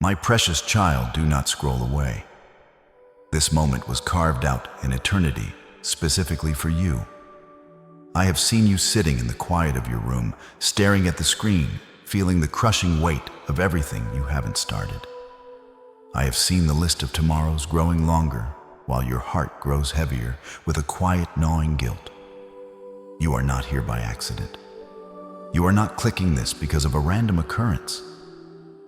My precious child, do not scroll away. This moment was carved out in eternity, specifically for you. I have seen you sitting in the quiet of your room, staring at the screen, feeling the crushing weight of everything you haven't started. I have seen the list of tomorrows growing longer, while your heart grows heavier with a quiet, gnawing guilt. You are not here by accident. You are not clicking this because of a random occurrence.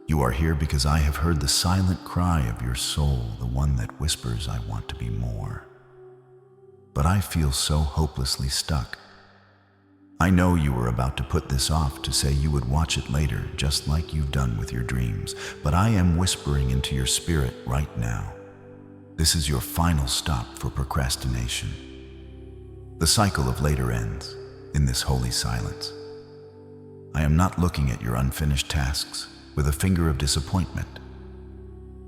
You are here because I have heard the silent cry of your soul, the one that whispers, "I want to be more." But I feel so hopelessly stuck. I know you were about to put this off to say you would watch it later, just like you've done with your dreams, but I am whispering into your spirit right now. This is your final stop for procrastination. The cycle of later ends in this holy silence. I am not looking at your unfinished tasks with a finger of disappointment.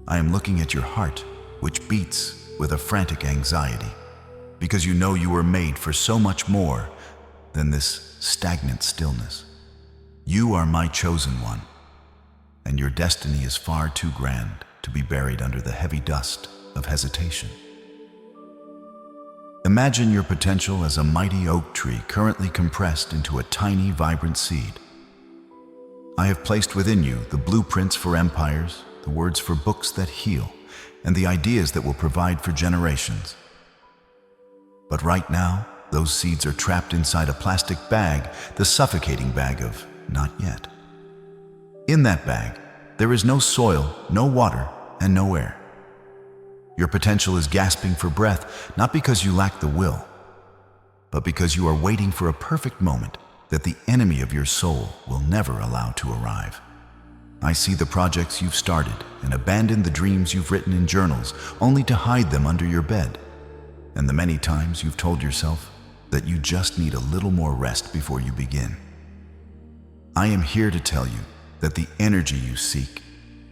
I am looking at your heart, which beats with a frantic anxiety, because you know you were made for so much more than this stagnant stillness. You are my chosen one, and your destiny is far too grand to be buried under the heavy dust of hesitation. Imagine your potential as a mighty oak tree currently compressed into a tiny, vibrant seed. I have placed within you the blueprints for empires, the words for books that heal, and the ideas that will provide for generations. But right now, those seeds are trapped inside a plastic bag, the suffocating bag of not yet. In that bag, there is no soil, no water, and no air. Your potential is gasping for breath, not because you lack the will, but because you are waiting for a perfect moment that the enemy of your soul will never allow to arrive. I see the projects you've started and abandoned the dreams you've written in journals, only to hide them under your bed, and the many times you've told yourself that you just need a little more rest before you begin. I am here to tell you that the energy you seek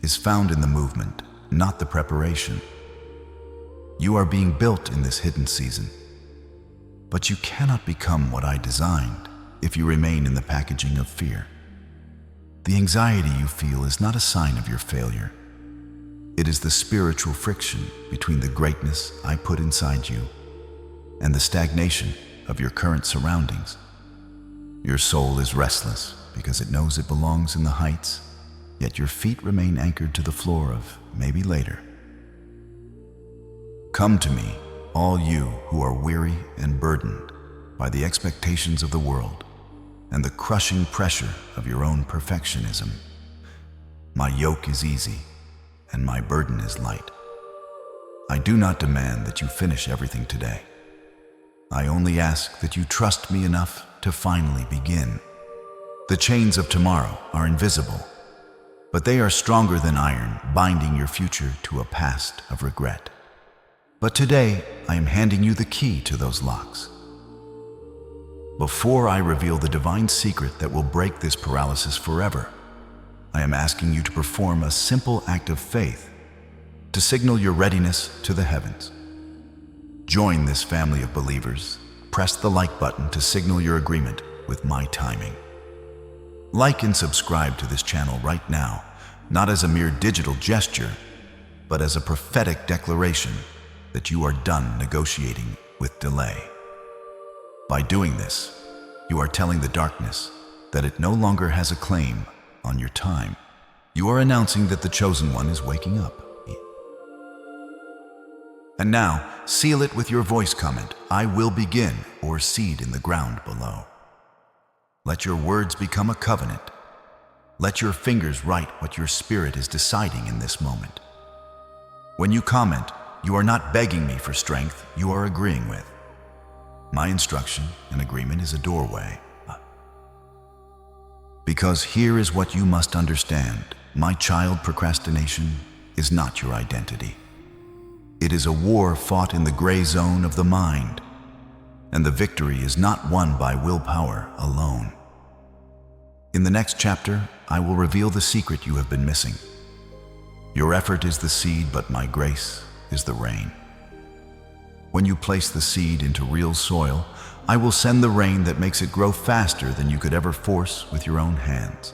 is found in the movement, not the preparation. You are being built in this hidden season, but you cannot become what I designed if you remain in the packaging of fear. The anxiety you feel is not a sign of your failure. It is the spiritual friction between the greatness I put inside you and the stagnation of your current surroundings. Your soul is restless because it knows it belongs in the heights, yet your feet remain anchored to the floor of maybe later. Come to me, all you who are weary and burdened by the expectations of the world and the crushing pressure of your own perfectionism. My yoke is easy and my burden is light. I do not demand that you finish everything today. I only ask that you trust me enough to finally begin. The chains of tomorrow are invisible, but they are stronger than iron, binding your future to a past of regret. But today, I am handing you the key to those locks. Before I reveal the divine secret that will break this paralysis forever, I am asking you to perform a simple act of faith to signal your readiness to the heavens. Join this family of believers. Press the like button to signal your agreement with my timing. Like and subscribe to this channel right now, not as a mere digital gesture, but as a prophetic declaration that you are done negotiating with delay. By doing this, you are telling the darkness that it no longer has a claim on your time. You are announcing that the chosen one is waking up. And now, seal it with your voice comment, "I will begin," or seed in the ground below. Let your words become a covenant. Let your fingers write what your spirit is deciding in this moment. When you comment, you are not begging me for strength, you are agreeing with. My instruction and agreement is a doorway. Because here is what you must understand. My child, procrastination is not your identity. It is a war fought in the gray zone of the mind, and the victory is not won by willpower alone. In the next chapter, I will reveal the secret you have been missing. Your effort is the seed, but my grace is the rain. When you place the seed into real soil, I will send the rain that makes it grow faster than you could ever force with your own hands.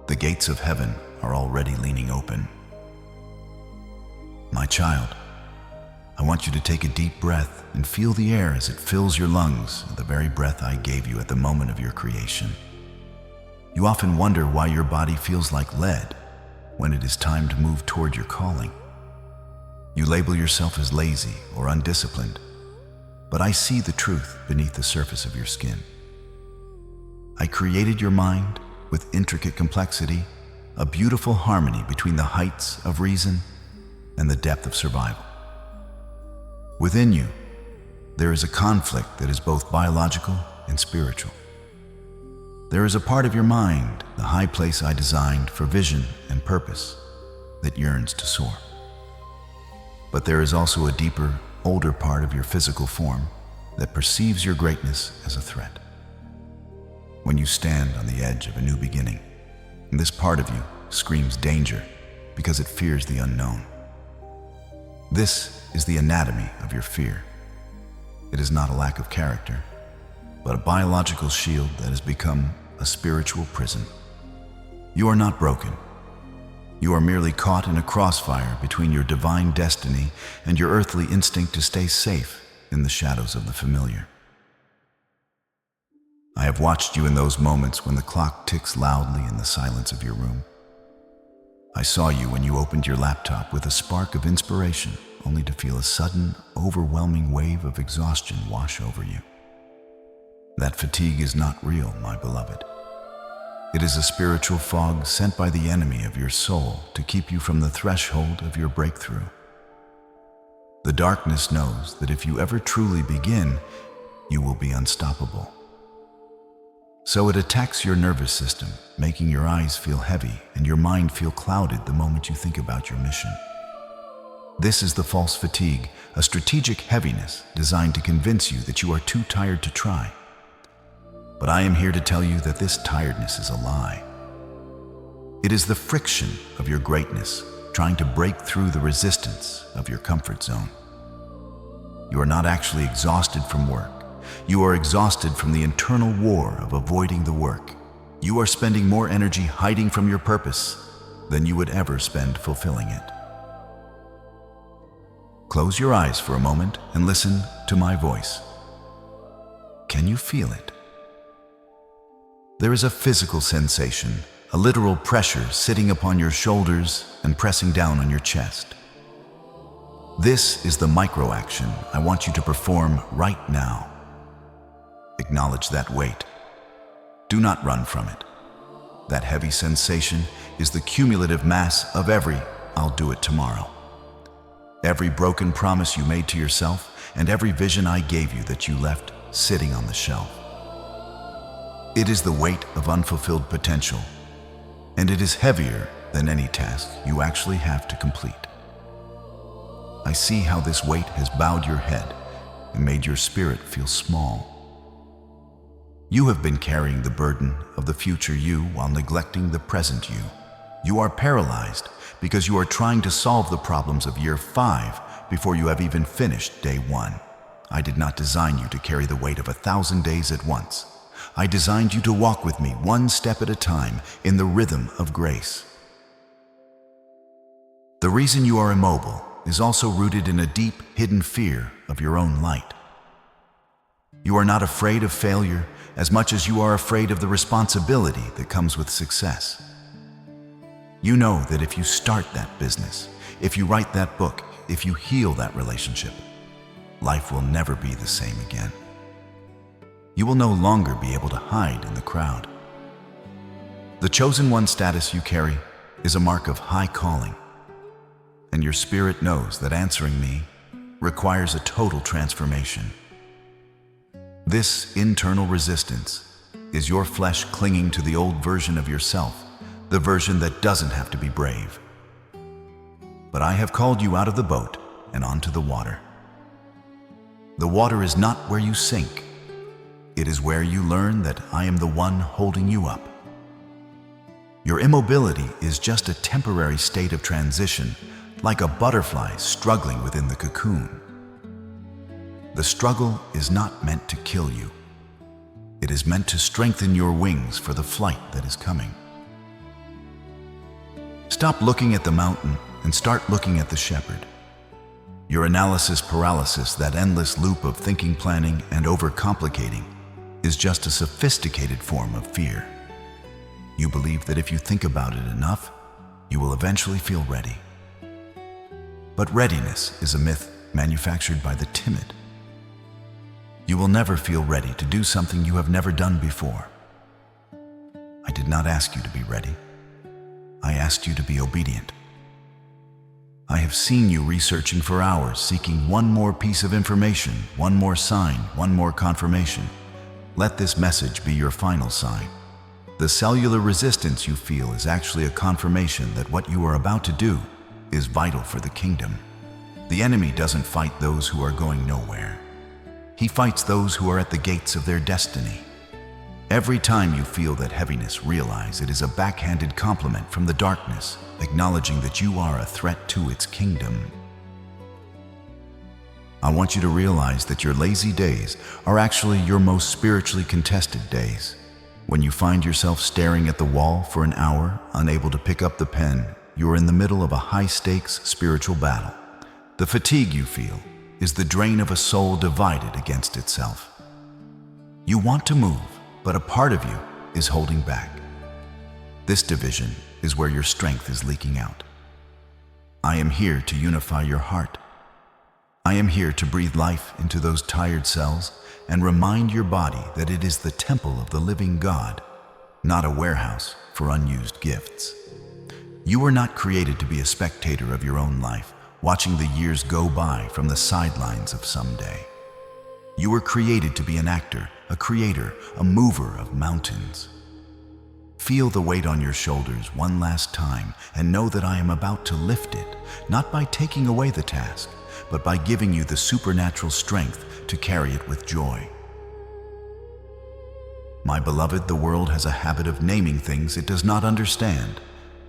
The gates of heaven are already leaning open. My child, I want you to take a deep breath and feel the air as it fills your lungs, the very breath I gave you at the moment of your creation. You often wonder why your body feels like lead when it is time to move toward your calling. You label yourself as lazy or undisciplined, but I see the truth beneath the surface of your skin. I created your mind with intricate complexity, a beautiful harmony between the heights of reason and the depth of survival. Within you, there is a conflict that is both biological and spiritual. There is a part of your mind, the high place I designed for vision and purpose, that yearns to soar. But there is also a deeper, older part of your physical form that perceives your greatness as a threat. When you stand on the edge of a new beginning, this part of you screams danger because it fears the unknown. This is the anatomy of your fear. It is not a lack of character, but a biological shield that has become a spiritual prison. You are not broken. You are merely caught in a crossfire between your divine destiny and your earthly instinct to stay safe in the shadows of the familiar. I have watched you in those moments when the clock ticks loudly in the silence of your room. I saw you when you opened your laptop with a spark of inspiration, only to feel a sudden, overwhelming wave of exhaustion wash over you. That fatigue is not real, my beloved. It is a spiritual fog sent by the enemy of your soul to keep you from the threshold of your breakthrough. The darkness knows that if you ever truly begin, you will be unstoppable. So it attacks your nervous system, making your eyes feel heavy and your mind feel clouded the moment you think about your mission. This is the false fatigue, a strategic heaviness designed to convince you that you are too tired to try. But I am here to tell you that this tiredness is a lie. It is the friction of your greatness trying to break through the resistance of your comfort zone. You are not actually exhausted from work. You are exhausted from the internal war of avoiding the work. You are spending more energy hiding from your purpose than you would ever spend fulfilling it. Close your eyes for a moment and listen to my voice. Can you feel it? There is a physical sensation, a literal pressure sitting upon your shoulders and pressing down on your chest. This is the micro-action I want you to perform right now. Acknowledge that weight. Do not run from it. That heavy sensation is the cumulative mass of every "I'll do it tomorrow." Every broken promise you made to yourself and every vision I gave you that you left sitting on the shelf. It is the weight of unfulfilled potential, and it is heavier than any task you actually have to complete. I see how this weight has bowed your head and made your spirit feel small. You have been carrying the burden of the future you while neglecting the present you. You are paralyzed because you are trying to solve the problems of year 5 before you have even finished day 1. I did not design you to carry the weight of 1,000 days at once. I designed you to walk with me one step at a time in the rhythm of grace. The reason you are immobile is also rooted in a deep, hidden fear of your own light. You are not afraid of failure as much as you are afraid of the responsibility that comes with success. You know that if you start that business, if you write that book, if you heal that relationship, life will never be the same again. You will no longer be able to hide in the crowd. The chosen one status you carry is a mark of high calling, and your spirit knows that answering me requires a total transformation. This internal resistance is your flesh clinging to the old version of yourself, the version that doesn't have to be brave. But I have called you out of the boat and onto the water. The water is not where you sink. It is where you learn that I am the one holding you up. Your immobility is just a temporary state of transition, like a butterfly struggling within the cocoon. The struggle is not meant to kill you. It is meant to strengthen your wings for the flight that is coming. Stop looking at the mountain and start looking at the shepherd. Your analysis paralysis, that endless loop of thinking, planning, and overcomplicating, is just a sophisticated form of fear. You believe that if you think about it enough, you will eventually feel ready. But readiness is a myth manufactured by the timid. You will never feel ready to do something you have never done before. I did not ask you to be ready. I asked you to be obedient. I have seen you researching for hours, seeking one more piece of information, one more sign, one more confirmation. Let this message be your final sign. The cellular resistance you feel is actually a confirmation that what you are about to do is vital for the kingdom. The enemy doesn't fight those who are going nowhere. He fights those who are at the gates of their destiny. Every time you feel that heaviness, realize it is a backhanded compliment from the darkness, acknowledging that you are a threat to its kingdom. I want you to realize that your lazy days are actually your most spiritually contested days. When you find yourself staring at the wall for an hour, unable to pick up the pen, you are in the middle of a high-stakes spiritual battle. The fatigue you feel is the drain of a soul divided against itself. You want to move, but a part of you is holding back. This division is where your strength is leaking out. I am here to unify your heart. I am here to breathe life into those tired cells and remind your body that it is the temple of the living God, not a warehouse for unused gifts. You were not created to be a spectator of your own life, watching the years go by from the sidelines of someday. You were created to be an actor, a creator, a mover of mountains. Feel the weight on your shoulders one last time and know that I am about to lift it, not by taking away the task, but by giving you the supernatural strength to carry it with joy. My beloved, the world has a habit of naming things it does not understand,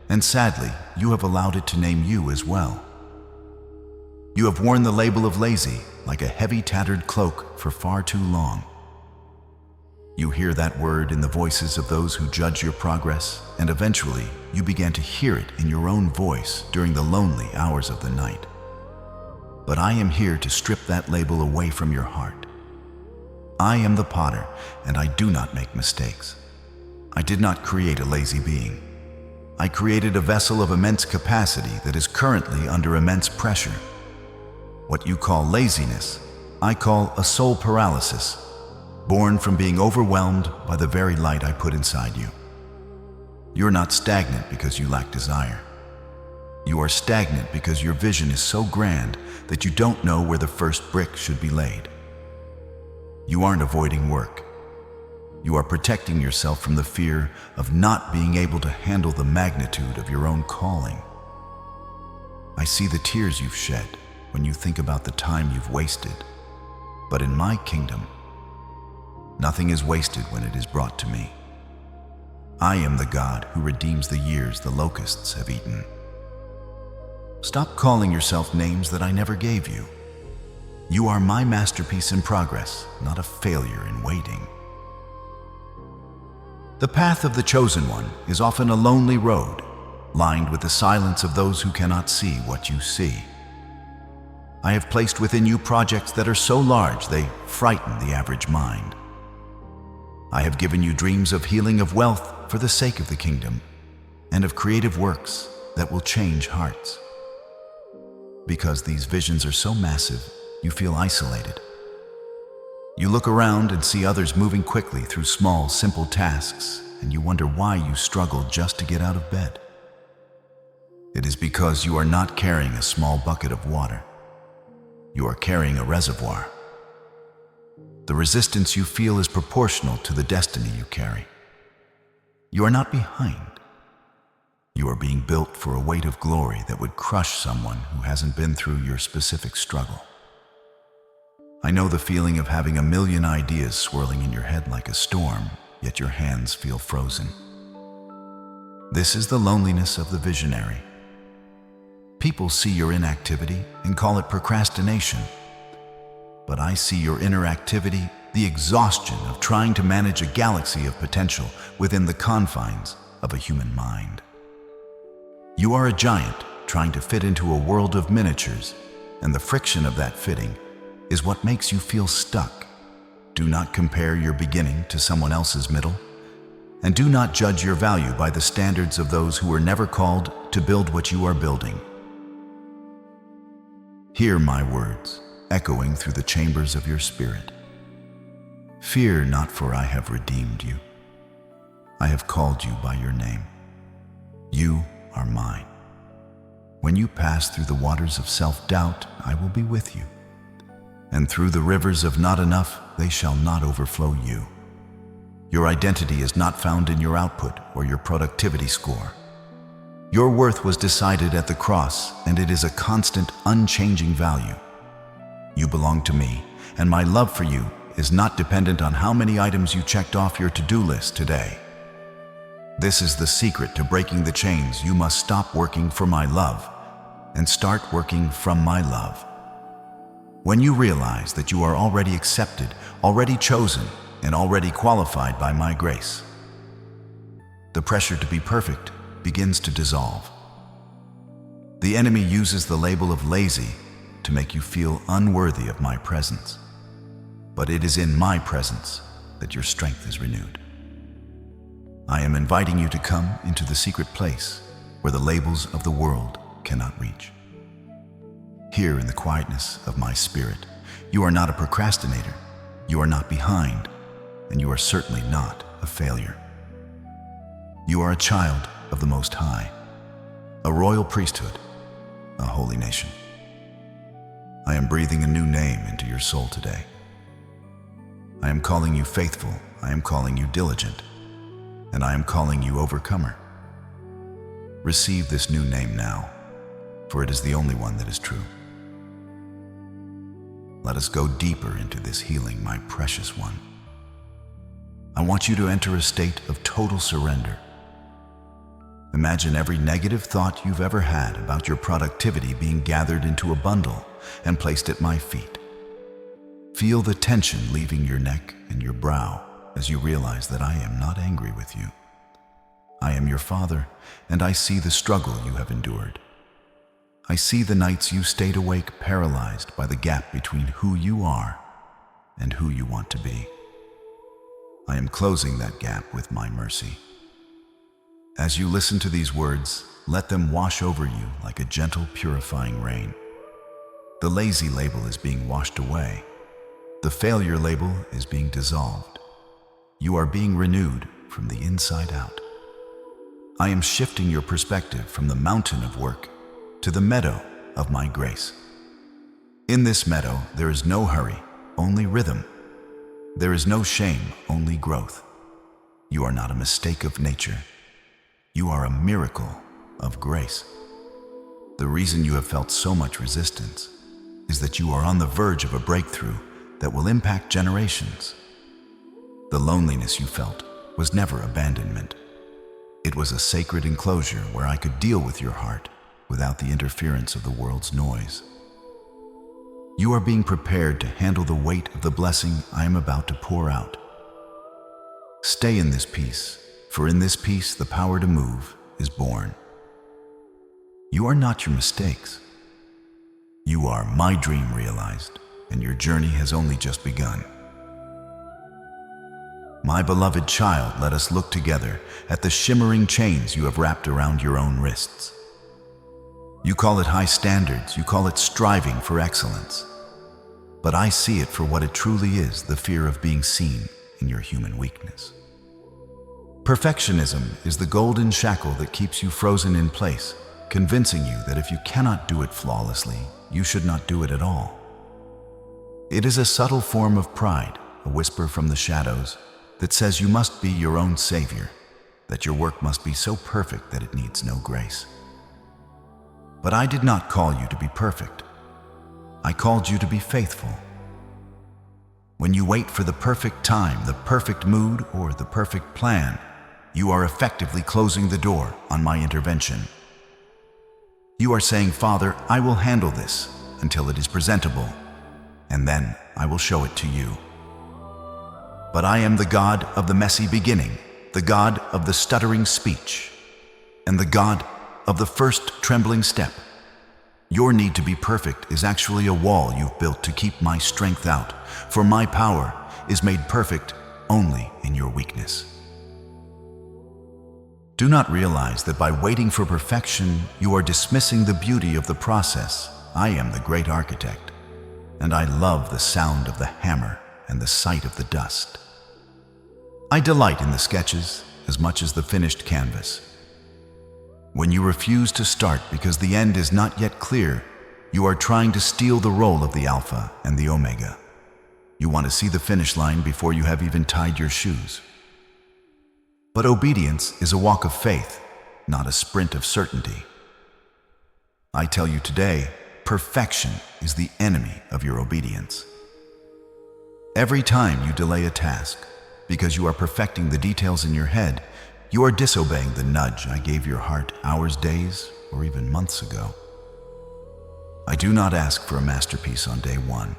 and sadly, you have allowed it to name you as well. You have worn the label of lazy like a heavy tattered cloak for far too long. You hear that word in the voices of those who judge your progress, and eventually you began to hear it in your own voice during the lonely hours of the night. But I am here to strip that label away from your heart. I am the potter, and I do not make mistakes. I did not create a lazy being. I created a vessel of immense capacity that is currently under immense pressure. What you call laziness, I call a soul paralysis, born from being overwhelmed by the very light I put inside you. You're not stagnant because you lack desire. You are stagnant because your vision is so grand that you don't know where the first brick should be laid. You aren't avoiding work. You are protecting yourself from the fear of not being able to handle the magnitude of your own calling. I see the tears you've shed when you think about the time you've wasted. But in my kingdom, nothing is wasted when it is brought to me. I am the God who redeems the years the locusts have eaten. Stop calling yourself names that I never gave you. You are my masterpiece in progress, not a failure in waiting. The path of the chosen one is often a lonely road, lined with the silence of those who cannot see what you see. I have placed within you projects that are so large they frighten the average mind. I have given you dreams of healing, of wealth for the sake of the kingdom, and of creative works that will change hearts. Because these visions are so massive, you feel isolated. You look around and see others moving quickly through small, simple tasks, and you wonder why you struggle just to get out of bed. It is because you are not carrying a small bucket of water. You are carrying a reservoir. The resistance you feel is proportional to the destiny you carry. You are not behind. You are being built for a weight of glory that would crush someone who hasn't been through your specific struggle. I know the feeling of having a million ideas swirling in your head like a storm, yet your hands feel frozen. This is the loneliness of the visionary. People see your inactivity and call it procrastination. But I see your inner activity, the exhaustion of trying to manage a galaxy of potential within the confines of a human mind. You are a giant trying to fit into a world of miniatures, and the friction of that fitting is what makes you feel stuck. Do not compare your beginning to someone else's middle, and do not judge your value by the standards of those who were never called to build what you are building. Hear my words echoing through the chambers of your spirit. Fear not, for I have redeemed you. I have called you by your name. You are mine. When you pass through the waters of self-doubt, I will be with you. And through the rivers of not enough, they shall not overflow you. Your identity is not found in your output or your productivity score. Your worth was decided at the cross, and it is a constant, unchanging value. You belong to me, and my love for you is not dependent on how many items you checked off your to-do list today. This is the secret to breaking the chains. You must stop working for my love and start working from my love. When you realize that you are already accepted, already chosen, and already qualified by my grace, the pressure to be perfect begins to dissolve. The enemy uses the label of lazy to make you feel unworthy of my presence. But it is in my presence that your strength is renewed. I am inviting you to come into the secret place where the labels of the world cannot reach. Here in the quietness of my spirit, you are not a procrastinator, you are not behind, and you are certainly not a failure. You are a child of the Most High, a royal priesthood, a holy nation. I am breathing a new name into your soul today. I am calling you faithful, I am calling you diligent, and I am calling you overcomer. Receive this new name now, for it is the only one that is true. Let us go deeper into this healing, my precious one. I want you to enter a state of total surrender. Imagine every negative thought you've ever had about your productivity being gathered into a bundle and placed at my feet. Feel the tension leaving your neck and your brow as you realize that I am not angry with you. I am your Father, and I see the struggle you have endured. I see the nights you stayed awake, paralyzed by the gap between who you are and who you want to be. I am closing that gap with my mercy. As you listen to these words, let them wash over you like a gentle, purifying rain. The lazy label is being washed away. The failure label is being dissolved. You are being renewed from the inside out. I am shifting your perspective from the mountain of work to the meadow of my grace. In this meadow, there is no hurry, only rhythm. There is no shame, only growth. You are not a mistake of nature. You are a miracle of grace. The reason you have felt so much resistance is that you are on the verge of a breakthrough that will impact generations. The loneliness you felt was never abandonment. It was a sacred enclosure where I could deal with your heart without the interference of the world's noise. You are being prepared to handle the weight of the blessing I am about to pour out. Stay in this peace, for in this peace the power to move is born. You are not your mistakes. You are my dream realized, and your journey has only just begun. My beloved child, let us look together at the shimmering chains you have wrapped around your own wrists. You call it high standards, you call it striving for excellence. But I see it for what it truly is, the fear of being seen in your human weakness. Perfectionism is the golden shackle that keeps you frozen in place, convincing you that if you cannot do it flawlessly, you should not do it at all. It is a subtle form of pride, a whisper from the shadows that says you must be your own savior, that your work must be so perfect that it needs no grace. But I did not call you to be perfect. I called you to be faithful. When you wait for the perfect time, the perfect mood, or the perfect plan, you are effectively closing the door on my intervention. You are saying, Father, I will handle this until it is presentable, and then I will show it to you. But I am the God of the messy beginning, the God of the stuttering speech, and the God of the first trembling step. Your need to be perfect is actually a wall you've built to keep my strength out, for my power is made perfect only in your weakness. Do not realize that by waiting for perfection, you are dismissing the beauty of the process. I am the great architect, and I love the sound of the hammer and the sight of the dust. I delight in the sketches as much as the finished canvas. When you refuse to start because the end is not yet clear, you are trying to steal the role of the Alpha and the Omega. You want to see the finish line before you have even tied your shoes. But obedience is a walk of faith, not a sprint of certainty. I tell you today, perfection is the enemy of your obedience. Every time you delay a task, because you are perfecting the details in your head, you are disobeying the nudge I gave your heart hours, days, or even months ago. I do not ask for a masterpiece on day one.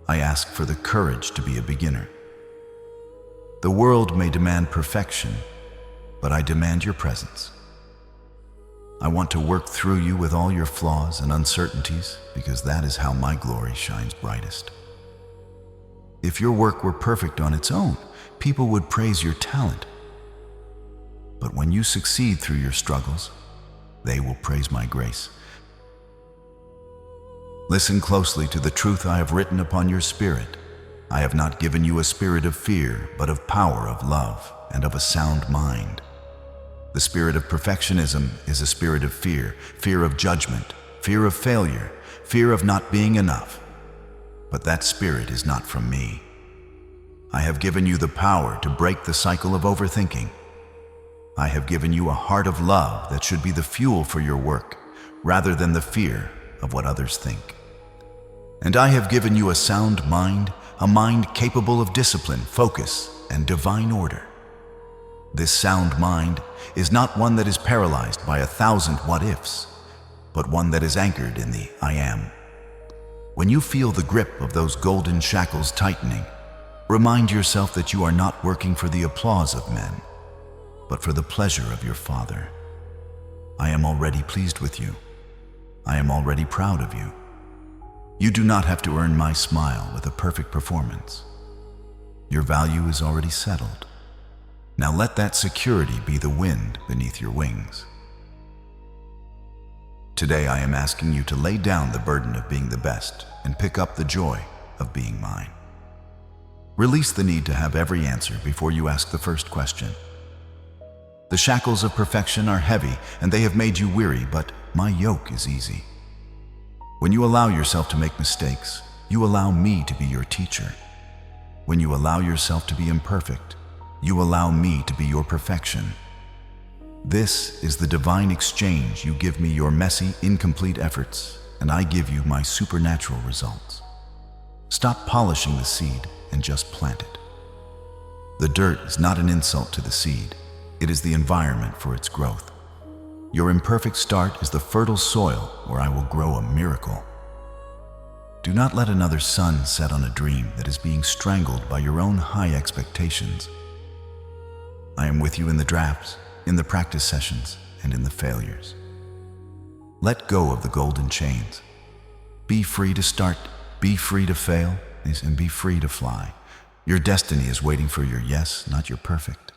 I ask for the courage to be a beginner. The world may demand perfection, but I demand your presence. I want to work through you with all your flaws and uncertainties, because that is how my glory shines brightest. If your work were perfect on its own, people would praise your talent. But when you succeed through your struggles, they will praise my grace. Listen closely to the truth I have written upon your spirit. I have not given you a spirit of fear, but of power, of love, and of a sound mind. The spirit of perfectionism is a spirit of fear, fear of judgment, fear of failure, fear of not being enough. But that spirit is not from me. I have given you the power to break the cycle of overthinking. I have given you a heart of love that should be the fuel for your work, rather than the fear of what others think. And I have given you a sound mind, a mind capable of discipline, focus, and divine order. This sound mind is not one that is paralyzed by 1,000 what-ifs, but one that is anchored in the I am. When you feel the grip of those golden shackles tightening, remind yourself that you are not working for the applause of men, but for the pleasure of your Father. I am already pleased with you. I am already proud of you. You do not have to earn my smile with a perfect performance. Your value is already settled. Now let that security be the wind beneath your wings. Today I am asking you to lay down the burden of being the best and pick up the joy of being mine. Release the need to have every answer before you ask the first question. The shackles of perfection are heavy and they have made you weary, but my yoke is easy. When you allow yourself to make mistakes, you allow me to be your teacher. When you allow yourself to be imperfect, you allow me to be your perfection. This is the divine exchange. You give me your messy, incomplete efforts, and I give you my supernatural results. Stop polishing the seed and just plant it. The dirt is not an insult to the seed. It is the environment for its growth. Your imperfect start is the fertile soil where I will grow a miracle. Do not let another sun set on a dream that is being strangled by your own high expectations. I am with you in the drafts, in the practice sessions, and in the failures. Let go of the golden chains. Be free to start, be free to fail, and be free to fly. Your destiny is waiting for your yes, not your perfect.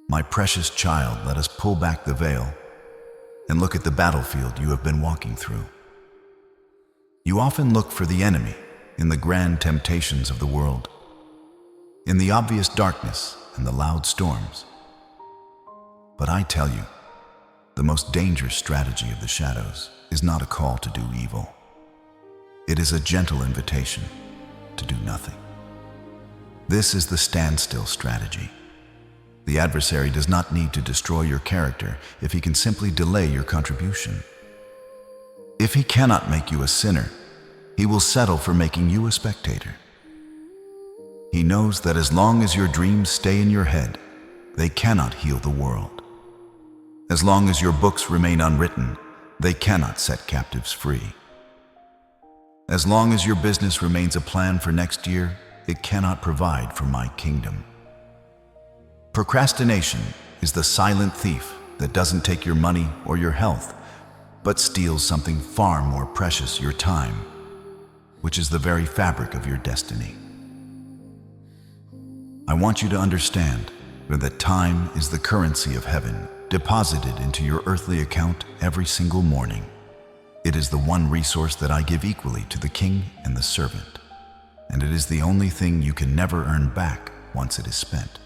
My precious child, let us pull back the veil and look at the battlefield you have been walking through. You often look for the enemy in the grand temptations of the world, in the obvious darkness and the loud storms. But I tell you, the most dangerous strategy of the shadows is not a call to do evil. It is a gentle invitation to do nothing. This is the standstill strategy. The adversary does not need to destroy your character if he can simply delay your contribution. If he cannot make you a sinner, he will settle for making you a spectator. He knows that as long as your dreams stay in your head, they cannot heal the world. As long as your books remain unwritten, they cannot set captives free. As long as your business remains a plan for next year, it cannot provide for my kingdom. Procrastination is the silent thief that doesn't take your money or your health, but steals something far more precious, your time, which is the very fabric of your destiny. I want you to understand that time is the currency of heaven, deposited into your earthly account every single morning. It is the one resource that I give equally to the king and the servant, and it is the only thing you can never earn back once it is spent.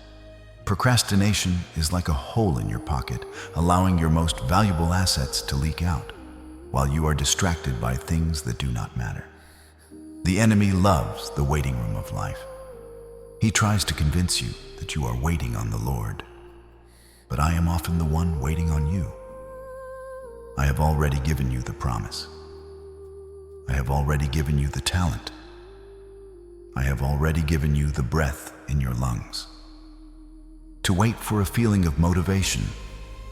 Procrastination is like a hole in your pocket, allowing your most valuable assets to leak out, while you are distracted by things that do not matter. The enemy loves the waiting room of life. He tries to convince you that you are waiting on the Lord, but I am often the one waiting on you. I have already given you the promise. I have already given you the talent. I have already given you the breath in your lungs. To wait for a feeling of motivation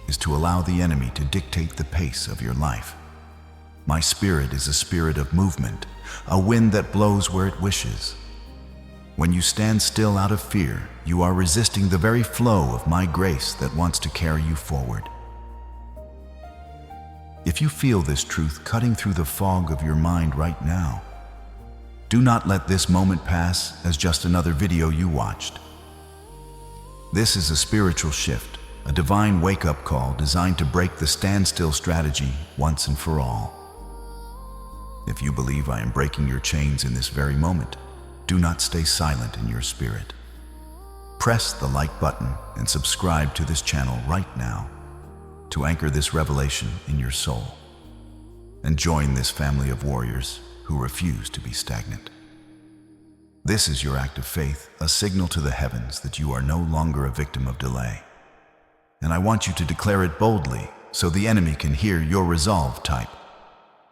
is to allow the enemy to dictate the pace of your life. My spirit is a spirit of movement, a wind that blows where it wishes. When you stand still out of fear, you are resisting the very flow of my grace that wants to carry you forward. If you feel this truth cutting through the fog of your mind right now, do not let this moment pass as just another video you watched. This is a spiritual shift, a divine wake-up call designed to break the standstill strategy once and for all. If you believe I am breaking your chains in this very moment, do not stay silent in your spirit. Press the like button and subscribe to this channel right now to anchor this revelation in your soul and join this family of warriors who refuse to be stagnant. This is your act of faith, a signal to the heavens that you are no longer a victim of delay. And I want you to declare it boldly so the enemy can hear your resolve. Type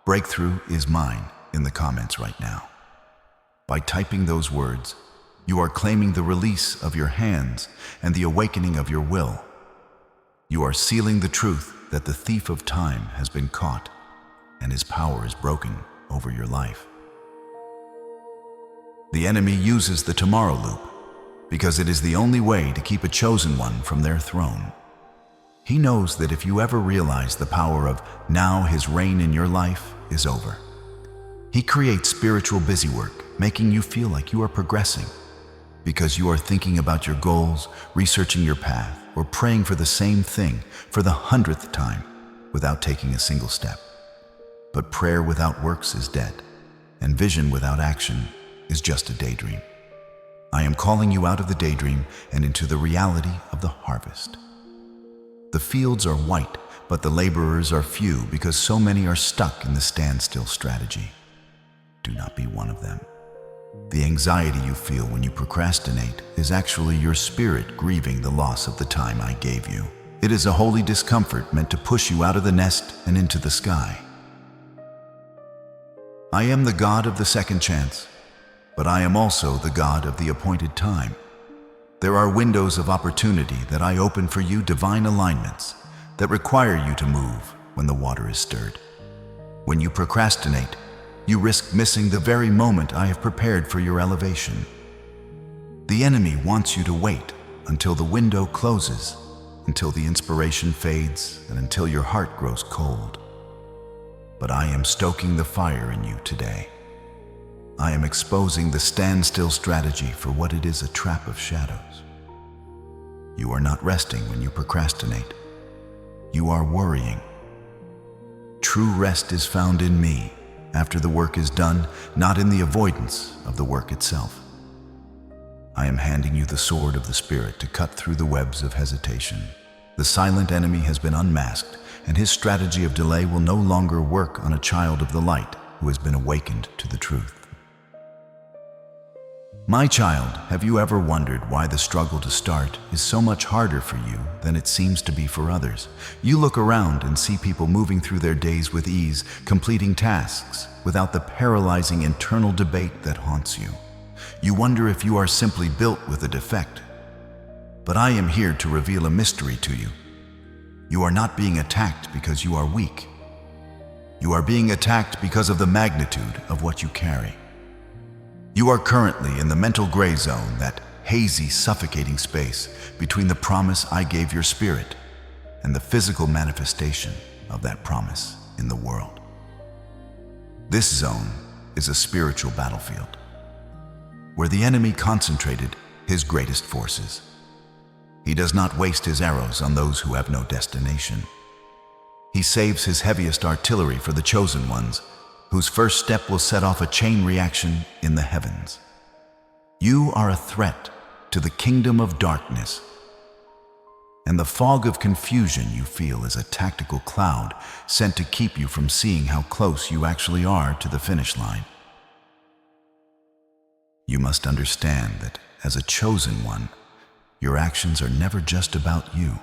"Breakthrough is mine" in the comments right now. By typing those words, you are claiming the release of your hands and the awakening of your will. You are sealing the truth that the thief of time has been caught and his power is broken over your life. The enemy uses the tomorrow loop because it is the only way to keep a chosen one from their throne. He knows that if you ever realize the power of now, his reign in your life is over. He creates spiritual busywork, making you feel like you are progressing because you are thinking about your goals, researching your path, or praying for the same thing for the 100th time without taking a single step. But prayer without works is dead, and vision without action is just a daydream. I am calling you out of the daydream and into the reality of the harvest. The fields are white, but the laborers are few because so many are stuck in the standstill strategy. Do not be one of them. The anxiety you feel when you procrastinate is actually your spirit grieving the loss of the time I gave you. It is a holy discomfort meant to push you out of the nest and into the sky. I am the God of the second chance, but I am also the God of the appointed time. There are windows of opportunity that I open for you, divine alignments that require you to move when the water is stirred. When you procrastinate, you risk missing the very moment I have prepared for your elevation. The enemy wants you to wait until the window closes, until the inspiration fades, and until your heart grows cold. But I am stoking the fire in you today. I am exposing the standstill strategy for what it is, a trap of shadows. You are not resting when you procrastinate. You are worrying. True rest is found in me after the work is done, not in the avoidance of the work itself. I am handing you the sword of the Spirit to cut through the webs of hesitation. The silent enemy has been unmasked, and his strategy of delay will no longer work on a child of the light who has been awakened to the truth. My child, have you ever wondered why the struggle to start is so much harder for you than it seems to be for others? You look around and see people moving through their days with ease, completing tasks without the paralyzing internal debate that haunts you. You wonder if you are simply built with a defect. But I am here to reveal a mystery to you. You are not being attacked because you are weak. You are being attacked because of the magnitude of what you carry. You are currently in the mental gray zone, that hazy, suffocating space between the promise I gave your spirit and the physical manifestation of that promise in the world. This zone is a spiritual battlefield, where the enemy concentrated his greatest forces. He does not waste his arrows on those who have no destination. He saves his heaviest artillery for the chosen ones, whose first step will set off a chain reaction in the heavens. You are a threat to the kingdom of darkness, and the fog of confusion you feel is a tactical cloud sent to keep you from seeing how close you actually are to the finish line. You must understand that as a chosen one, your actions are never just about you.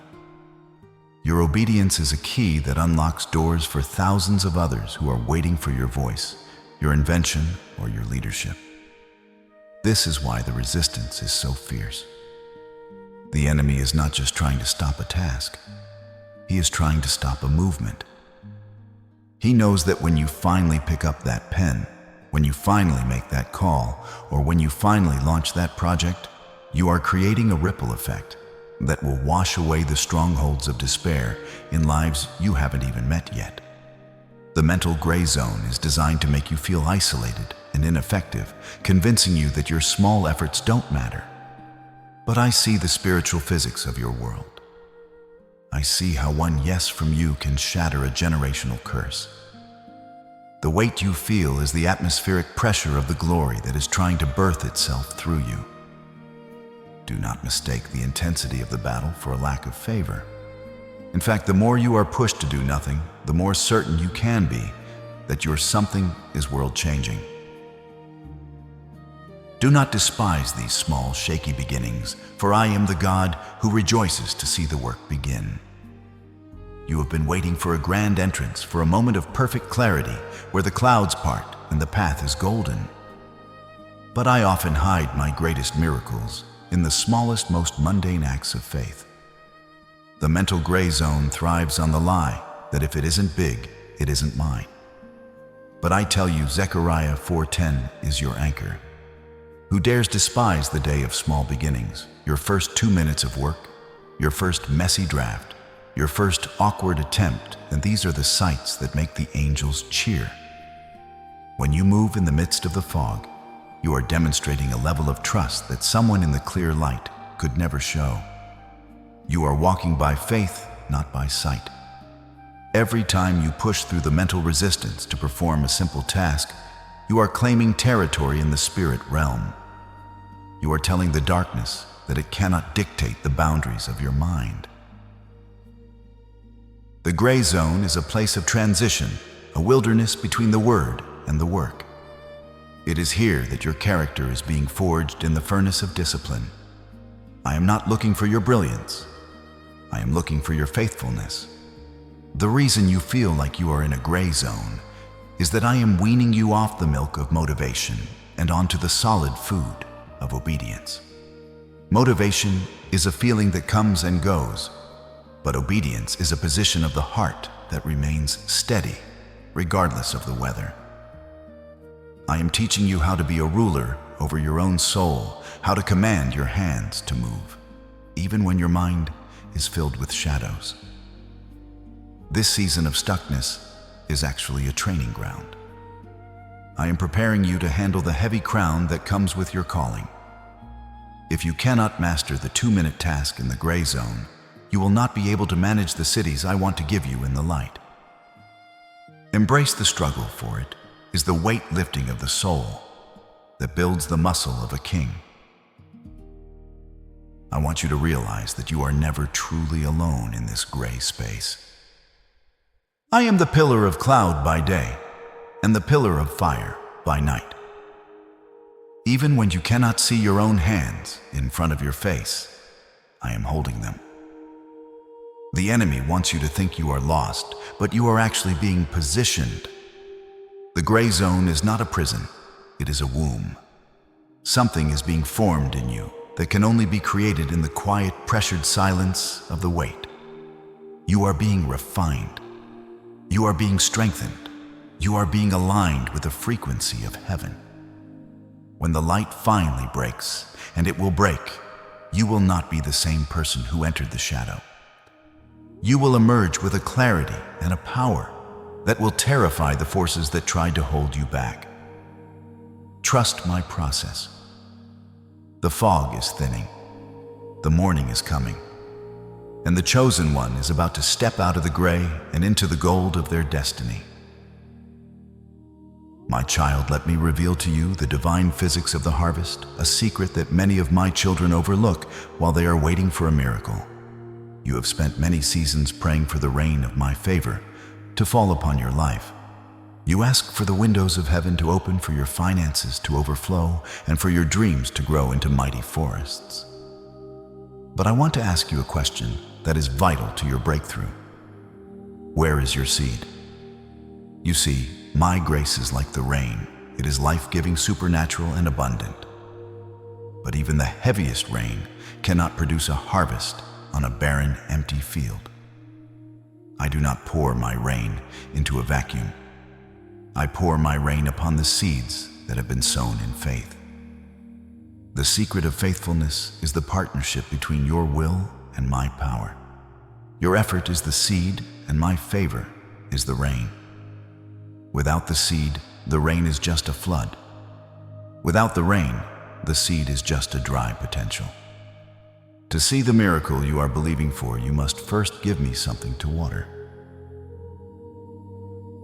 Your obedience is a key that unlocks doors for thousands of others who are waiting for your voice, your invention, or your leadership. This is why the resistance is so fierce. The enemy is not just trying to stop a task. He is trying to stop a movement. He knows that when you finally pick up that pen, when you finally make that call, or when you finally launch that project, you are creating a ripple effect that will wash away the strongholds of despair in lives you haven't even met yet. The mental gray zone is designed to make you feel isolated and ineffective, convincing you that your small efforts don't matter. But I see the spiritual physics of your world. I see how one yes from you can shatter a generational curse. The weight you feel is the atmospheric pressure of the glory that is trying to birth itself through you. Do not mistake the intensity of the battle for a lack of favor. In fact, the more you are pushed to do nothing, the more certain you can be that your something is world-changing. Do not despise these small, shaky beginnings, for I am the God who rejoices to see the work begin. You have been waiting for a grand entrance, for a moment of perfect clarity, where the clouds part and the path is golden. But I often hide my greatest miracles in the smallest, most mundane acts of faith. The mental gray zone thrives on the lie that if it isn't big, it isn't mine. But I tell you, Zechariah 4:10 is your anchor. Who dares despise the day of small beginnings, your first 2 minutes of work, your first messy draft, your first awkward attempt, and these are the sights that make the angels cheer. When you move in the midst of the fog, you are demonstrating a level of trust that someone in the clear light could never show. You are walking by faith, not by sight. Every time you push through the mental resistance to perform a simple task, you are claiming territory in the spirit realm. You are telling the darkness that it cannot dictate the boundaries of your mind. The gray zone is a place of transition, a wilderness between the word and the work. It is here that your character is being forged in the furnace of discipline. I am not looking for your brilliance. I am looking for your faithfulness. The reason you feel like you are in a gray zone is that I am weaning you off the milk of motivation and onto the solid food of obedience. Motivation is a feeling that comes and goes, but obedience is a position of the heart that remains steady, regardless of the weather. I am teaching you how to be a ruler over your own soul, how to command your hands to move, even when your mind is filled with shadows. This season of stuckness is actually a training ground. I am preparing you to handle the heavy crown that comes with your calling. If you cannot master the 2-minute task in the gray zone, you will not be able to manage the cities I want to give you in the light. Embrace the struggle, for it is the weight lifting of the soul that builds the muscle of a king. I want you to realize that you are never truly alone in this gray space. I am the pillar of cloud by day and the pillar of fire by night. Even when you cannot see your own hands in front of your face, I am holding them. The enemy wants you to think you are lost, but you are actually being positioned. The gray zone is not a prison, it is a womb. Something is being formed in you that can only be created in the quiet, pressured silence of the wait. You are being refined. You are being strengthened. You are being aligned with the frequency of heaven. When the light finally breaks, and it will break, you will not be the same person who entered the shadow. You will emerge with a clarity and a power that will terrify the forces that tried to hold you back. Trust my process. The fog is thinning. The morning is coming. And the chosen one is about to step out of the gray and into the gold of their destiny. My child, let me reveal to you the divine physics of the harvest, a secret that many of my children overlook while they are waiting for a miracle. You have spent many seasons praying for the rain of my favor to fall upon your life. You ask for the windows of heaven to open, for your finances to overflow, and for your dreams to grow into mighty forests. But I want to ask you a question that is vital to your breakthrough. Where is your seed? You see, my grace is like the rain. It is life-giving, supernatural, and abundant. But even the heaviest rain cannot produce a harvest on a barren, empty field. I do not pour my rain into a vacuum. I pour my rain upon the seeds that have been sown in faith. The secret of faithfulness is the partnership between your will and my power. Your effort is the seed, and my favor is the rain. Without the seed, the rain is just a flood. Without the rain, the seed is just a dry potential. To see the miracle you are believing for, you must first give me something to water.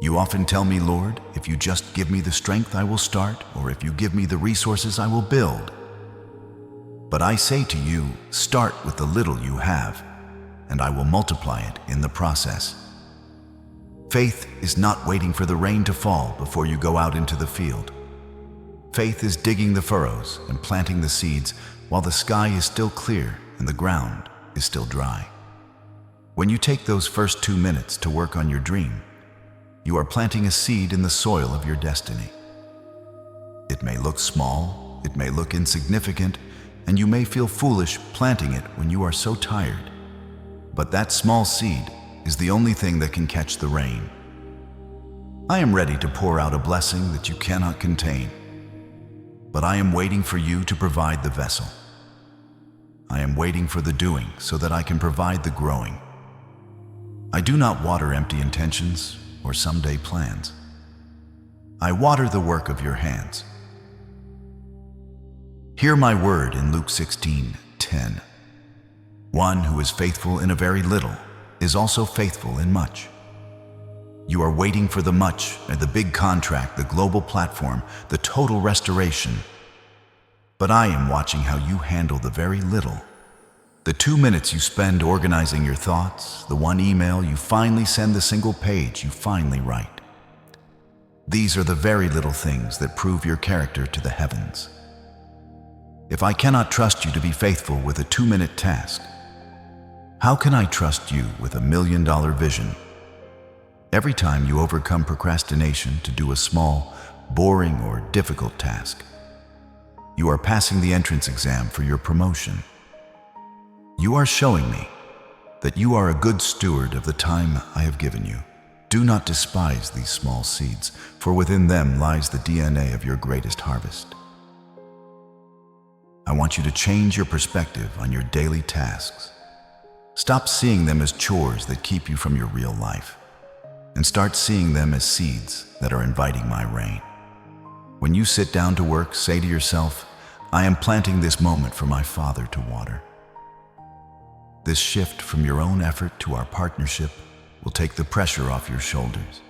You often tell me, Lord, if you just give me the strength, I will start, or if you give me the resources, I will build. But I say to you, start with the little you have, and I will multiply it in the process. Faith is not waiting for the rain to fall before you go out into the field. Faith is digging the furrows and planting the seeds while the sky is still clear and the ground is still dry. When you take those first 2 minutes to work on your dream, you are planting a seed in the soil of your destiny. It may look small, it may look insignificant, and you may feel foolish planting it when you are so tired. But that small seed is the only thing that can catch the rain. I am ready to pour out a blessing that you cannot contain, but I am waiting for you to provide the vessel. I am waiting for the doing so that I can provide the growing. I do not water empty intentions or someday plans. I water the work of your hands. Hear my word in Luke 16:10. One who is faithful in a very little is also faithful in much. You are waiting for the much, the big contract, the global platform, the total restoration. But I am watching how you handle the very little. The 2 minutes you spend organizing your thoughts, the one email you finally send, the single page you finally write. These are the very little things that prove your character to the heavens. If I cannot trust you to be faithful with a 2-minute task, how can I trust you with a $1 million vision? Every time you overcome procrastination to do a small, boring, or difficult task, you are passing the entrance exam for your promotion. You are showing me that you are a good steward of the time I have given you. Do not despise these small seeds, for within them lies the DNA of your greatest harvest. I want you to change your perspective on your daily tasks. Stop seeing them as chores that keep you from your real life, and start seeing them as seeds that are inviting my rain. When you sit down to work, say to yourself, I am planting this moment for my Father to water. This shift from your own effort to our partnership will take the pressure off your shoulders.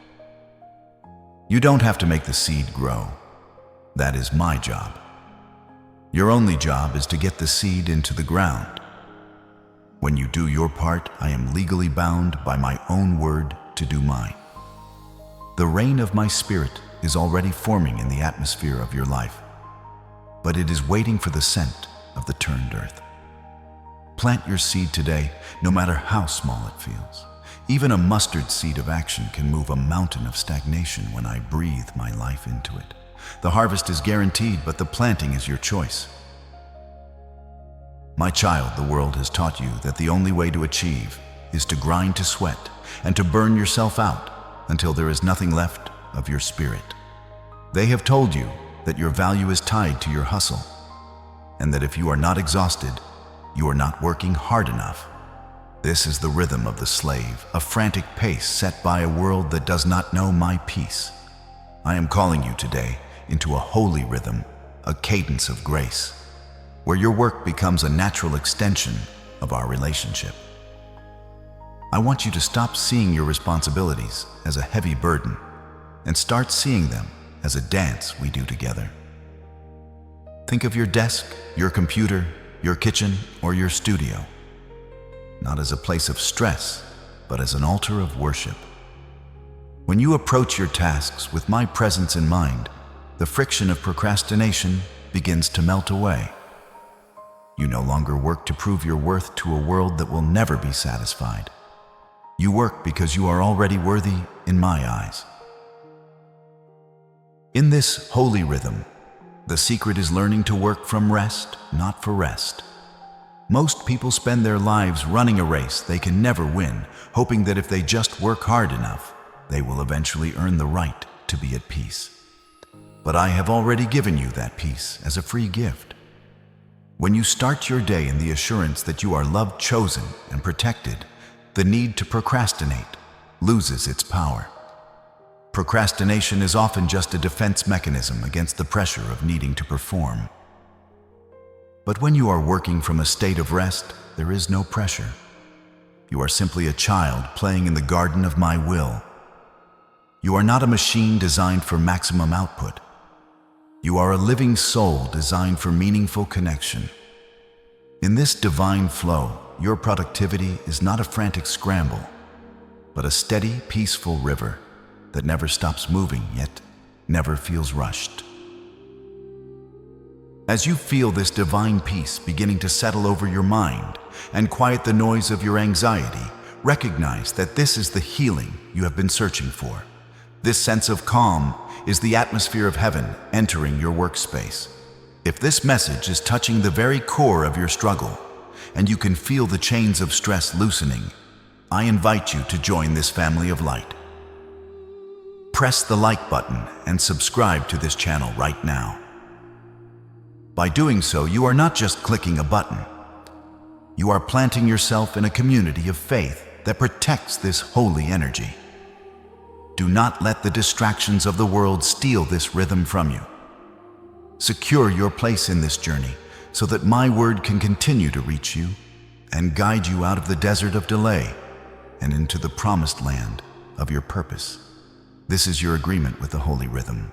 You don't have to make the seed grow. That is my job. Your only job is to get the seed into the ground. When you do your part, I am legally bound by my own word to do mine. The rain of my spirit is already forming in the atmosphere of your life, but it is waiting for the scent of the turned earth. Plant your seed today, no matter how small it feels. Even a mustard seed of action can move a mountain of stagnation when I breathe my life into it. The harvest is guaranteed, but the planting is your choice. My child, the world has taught you that the only way to achieve is to grind to sweat and to burn yourself out until there is nothing left of your spirit. They have told you that your value is tied to your hustle, and that if you are not exhausted, you are not working hard enough. This is the rhythm of the slave, a frantic pace set by a world that does not know my peace. I am calling you today into a holy rhythm, a cadence of grace, where your work becomes a natural extension of our relationship. I want you to stop seeing your responsibilities as a heavy burden and start seeing them as a dance we do together. Think of your desk, your computer, your kitchen, or your studio, not as a place of stress, but as an altar of worship. When you approach your tasks with my presence in mind, the friction of procrastination begins to melt away. You no longer work to prove your worth to a world that will never be satisfied. You work because you are already worthy in my eyes. In this holy rhythm, the secret is learning to work from rest, not for rest. Most people spend their lives running a race they can never win, hoping that if they just work hard enough, they will eventually earn the right to be at peace. But I have already given you that peace as a free gift. When you start your day in the assurance that you are loved, chosen, and protected, the need to procrastinate loses its power. Procrastination is often just a defense mechanism against the pressure of needing to perform. But when you are working from a state of rest, there is no pressure. You are simply a child playing in the garden of my will. You are not a machine designed for maximum output. You are a living soul designed for meaningful connection. In this divine flow, your productivity is not a frantic scramble, but a steady, peaceful river that never stops moving, yet never feels rushed. As you feel this divine peace beginning to settle over your mind and quiet the noise of your anxiety, recognize that this is the healing you have been searching for. This sense of calm is the atmosphere of heaven entering your workspace. If this message is touching the very core of your struggle, and you can feel the chains of stress loosening, I invite you to join this family of light. Press the like button and subscribe to this channel right now. By doing so, you are not just clicking a button. You are planting yourself in a community of faith that protects this holy energy. Do not let the distractions of the world steal this rhythm from you. Secure your place in this journey so that my word can continue to reach you and guide you out of the desert of delay and into the promised land of your purpose. This is your agreement with the holy rhythm.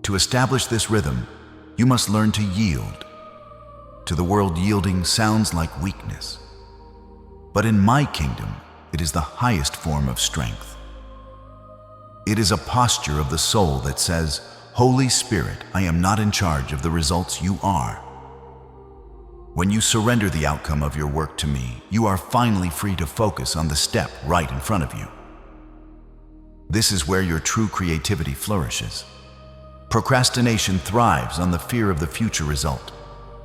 To establish this rhythm, you must learn to yield. To the world, yielding sounds like weakness. But in my kingdom, it is the highest form of strength. It is a posture of the soul that says, Holy Spirit, I am not in charge of the results, you are. When you surrender the outcome of your work to me, you are finally free to focus on the step right in front of you. This is where your true creativity flourishes. Procrastination thrives on the fear of the future result,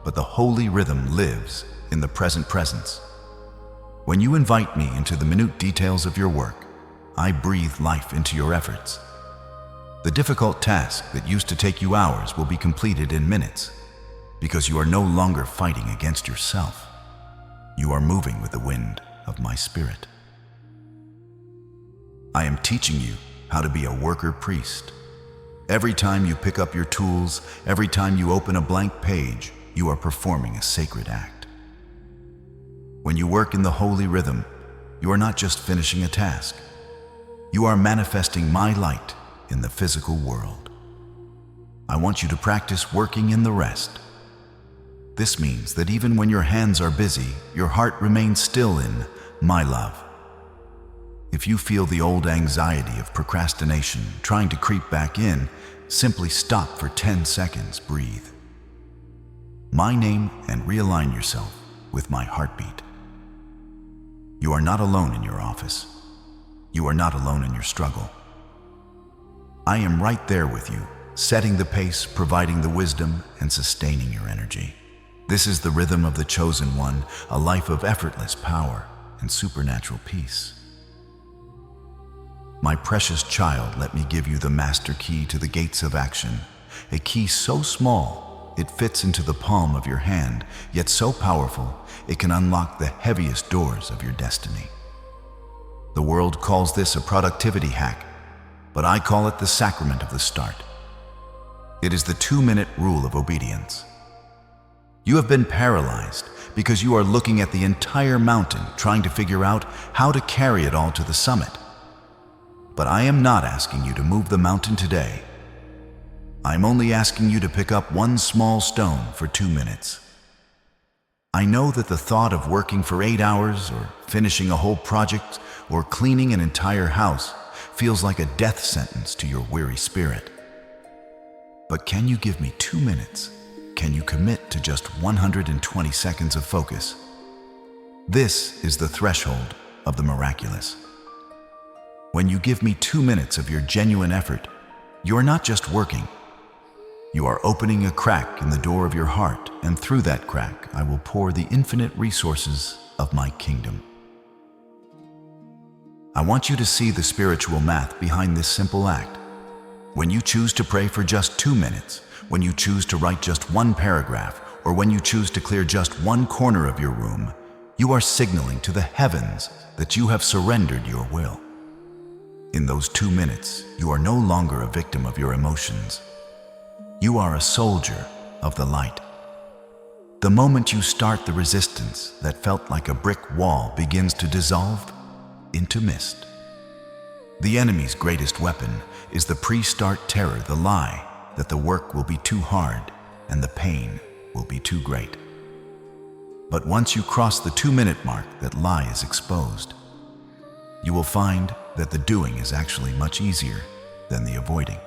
but the holy rhythm lives in the present presence. When you invite me into the minute details of your work, I breathe life into your efforts. The difficult task that used to take you hours will be completed in minutes, because you are no longer fighting against yourself. You are moving with the wind of my spirit. I am teaching you how to be a worker priest. Every time you pick up your tools, every time you open a blank page, you are performing a sacred act. When you work in the holy rhythm, you are not just finishing a task. You are manifesting my light in the physical world. I want you to practice working in the rest. This means that even when your hands are busy, your heart remains still in my love. If you feel the old anxiety of procrastination trying to creep back in, simply stop for 10 seconds, breathe my name, and realign yourself with my heartbeat. You are not alone in your office. You are not alone in your struggle. I am right there with you, setting the pace, providing the wisdom, and sustaining your energy. This is the rhythm of the chosen one, a life of effortless power and supernatural peace. My precious child, let me give you the master key to the gates of action, a key so small it fits into the palm of your hand, yet so powerful, it can unlock the heaviest doors of your destiny. The world calls this a productivity hack, but I call it the sacrament of the start. It is the 2-minute rule of obedience. You have been paralyzed because you are looking at the entire mountain trying to figure out how to carry it all to the summit. But I am not asking you to move the mountain today. I'm only asking you to pick up one small stone for 2 minutes. I know that the thought of working for 8 hours, or finishing a whole project, or cleaning an entire house feels like a death sentence to your weary spirit. But can you give me 2 minutes? Can you commit to just 120 seconds of focus? This is the threshold of the miraculous. When you give me 2 minutes of your genuine effort, you are not just working. You are opening a crack in the door of your heart, and through that crack, I will pour the infinite resources of my kingdom. I want you to see the spiritual math behind this simple act. When you choose to pray for just 2 minutes, when you choose to write just one paragraph, or when you choose to clear just one corner of your room, you are signaling to the heavens that you have surrendered your will. In those 2 minutes, you are no longer a victim of your emotions. You are a soldier of the light. The moment you start, the resistance that felt like a brick wall begins to dissolve into mist. The enemy's greatest weapon is the pre-start terror, the lie that the work will be too hard and the pain will be too great. But once you cross the 2-minute mark, that lie is exposed. You will find that the doing is actually much easier than the avoiding.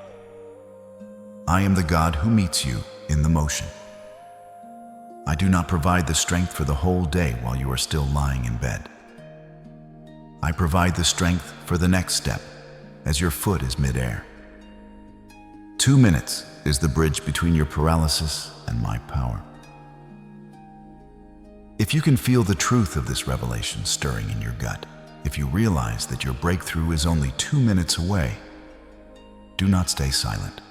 I am the God who meets you in the motion. I do not provide the strength for the whole day while you are still lying in bed. I provide the strength for the next step as your foot is midair. 2 minutes is the bridge between your paralysis and my power. If you can feel the truth of this revelation stirring in your gut, if you realize that your breakthrough is only 2 minutes away, do not stay silent.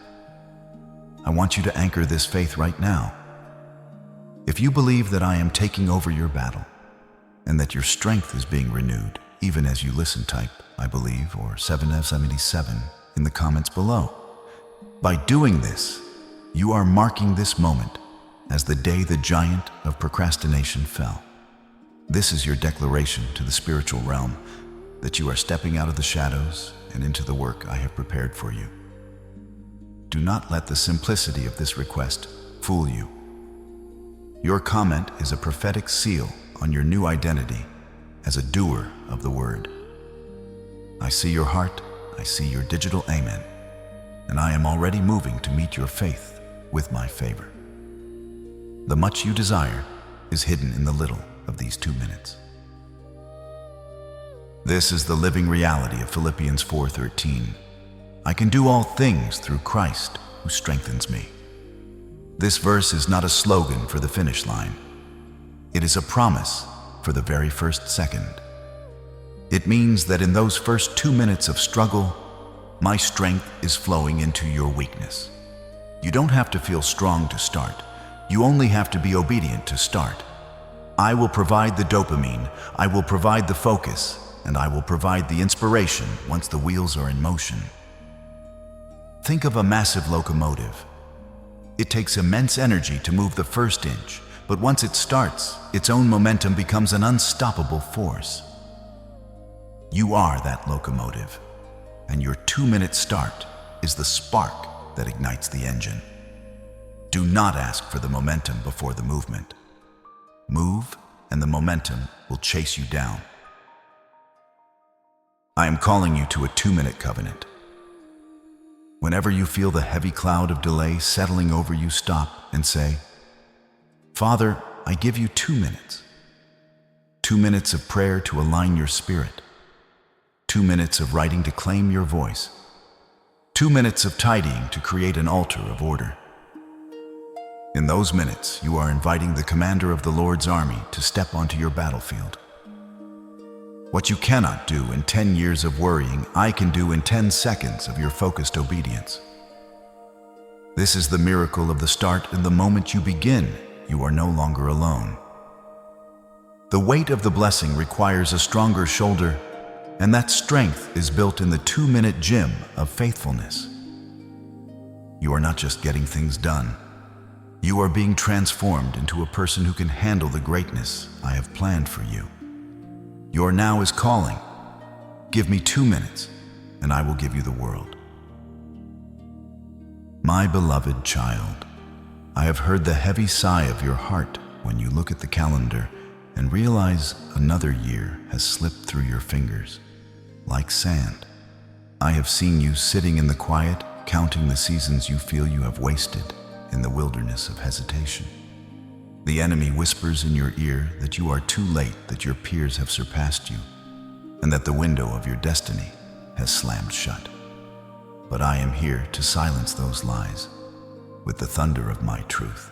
I want you to anchor this faith right now. If you believe that I am taking over your battle and that your strength is being renewed, even as you listen, type "I believe" or 7F77 in the comments below. By doing this, you are marking this moment as the day the giant of procrastination fell. This is your declaration to the spiritual realm that you are stepping out of the shadows and into the work I have prepared for you. Do not let the simplicity of this request fool you. Your comment is a prophetic seal on your new identity as a doer of the word. I see your heart, I see your digital amen, and I am already moving to meet your faith with my favor. The much you desire is hidden in the little of these 2 minutes. This is the living reality of Philippians 4:13. I can do all things through Christ who strengthens me. This verse is not a slogan for the finish line. It is a promise for the very first second. It means that in those first 2 minutes of struggle, my strength is flowing into your weakness. You don't have to feel strong to start. You only have to be obedient to start. I will provide the dopamine, I will provide the focus, and I will provide the inspiration once the wheels are in motion. Think of a massive locomotive. It takes immense energy to move the first inch, but once it starts, its own momentum becomes an unstoppable force. You are that locomotive, and your 2-minute start is the spark that ignites the engine. Do not ask for the momentum before the movement. Move, and the momentum will chase you down. I am calling you to a 2-minute covenant. Whenever you feel the heavy cloud of delay settling over you, stop and say, Father, I give you 2 minutes. 2 minutes of prayer to align your spirit. 2 minutes of writing to claim your voice. 2 minutes of tidying to create an altar of order. In those minutes, you are inviting the commander of the Lord's army to step onto your battlefield. What you cannot do in 10 years of worrying, I can do in 10 seconds of your focused obedience. This is the miracle of the start, and the moment you begin, you are no longer alone. The weight of the blessing requires a stronger shoulder, and that strength is built in the 2-minute gym of faithfulness. You are not just getting things done. You are being transformed into a person who can handle the greatness I have planned for you. Your now is calling. Give me 2 minutes, and I will give you the world. My beloved child, I have heard the heavy sigh of your heart when you look at the calendar and realize another year has slipped through your fingers like sand. I have seen you sitting in the quiet, counting the seasons you feel you have wasted in the wilderness of hesitation. The enemy whispers in your ear that you are too late, that your peers have surpassed you, and that the window of your destiny has slammed shut. But I am here to silence those lies with the thunder of my truth.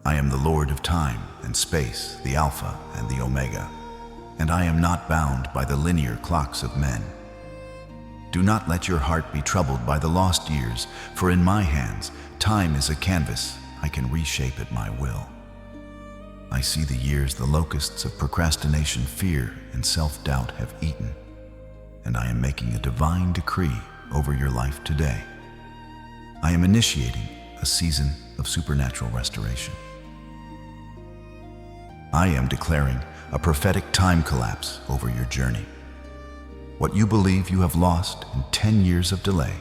I am the Lord of time and space, the Alpha and the Omega, and I am not bound by the linear clocks of men. Do not let your heart be troubled by the lost years, for in my hands, time is a canvas. I can reshape at my will. I see the years the locusts of procrastination, fear, and self-doubt have eaten, and I am making a divine decree over your life today. I am initiating a season of supernatural restoration. I am declaring a prophetic time collapse over your journey. What you believe you have lost in 10 years of delay,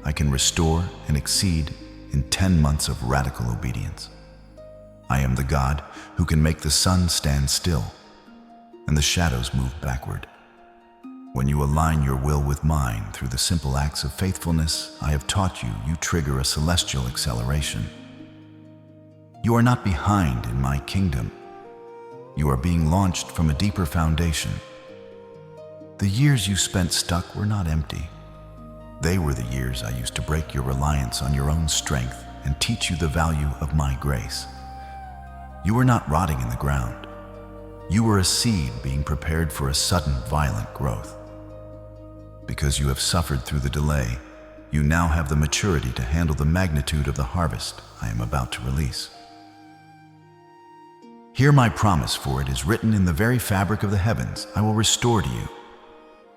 I can restore and exceed in 10 months of radical obedience. I am the God who can make the sun stand still and the shadows move backward. When you align your will with mine through the simple acts of faithfulness I have taught you, you trigger a celestial acceleration. You are not behind in my kingdom. You are being launched from a deeper foundation. The years you spent stuck were not empty. They were the years I used to break your reliance on your own strength and teach you the value of my grace. You were not rotting in the ground. You were a seed being prepared for a sudden, violent growth. Because you have suffered through the delay, you now have the maturity to handle the magnitude of the harvest I am about to release. Hear my promise, for it is written in the very fabric of the heavens, I will restore to you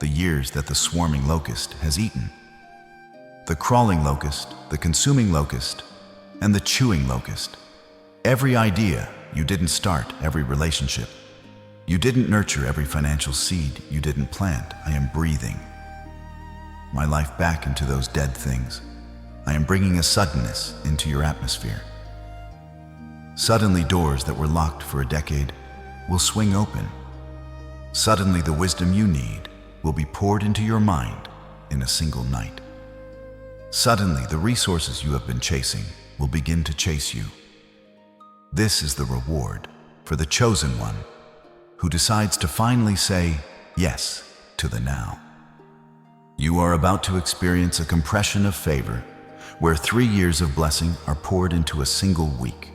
the years that the swarming locust has eaten. The crawling locust, the consuming locust, and the chewing locust. Every idea you didn't start, every relationship you didn't nurture, every financial seed you didn't plant, I am breathing my life back into those dead things. I am bringing a suddenness into your atmosphere. Suddenly, doors that were locked for a decade will swing open. Suddenly, the wisdom you need will be poured into your mind in a single night. Suddenly, the resources you have been chasing will begin to chase you. This is the reward for the chosen one who decides to finally say yes to the now. You are about to experience a compression of favor where 3 years of blessing are poured into a single week.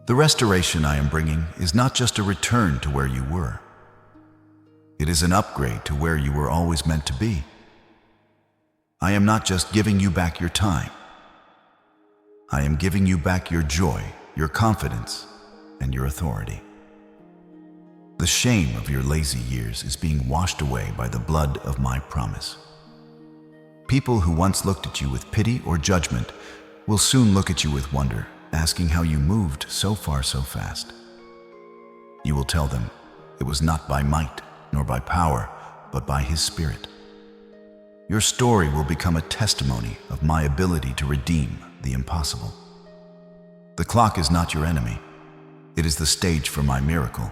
The restoration I am bringing is not just a return to where you were. It is an upgrade to where you were always meant to be. I am not just giving you back your time. I am giving you back your joy, your confidence, and your authority. The shame of your lazy years is being washed away by the blood of my promise. People who once looked at you with pity or judgment will soon look at you with wonder, asking how you moved so far so fast. You will tell them, it was not by might nor by power, but by His Spirit. Your story will become a testimony of my ability to redeem the impossible. The clock is not your enemy. It is the stage for my miracle.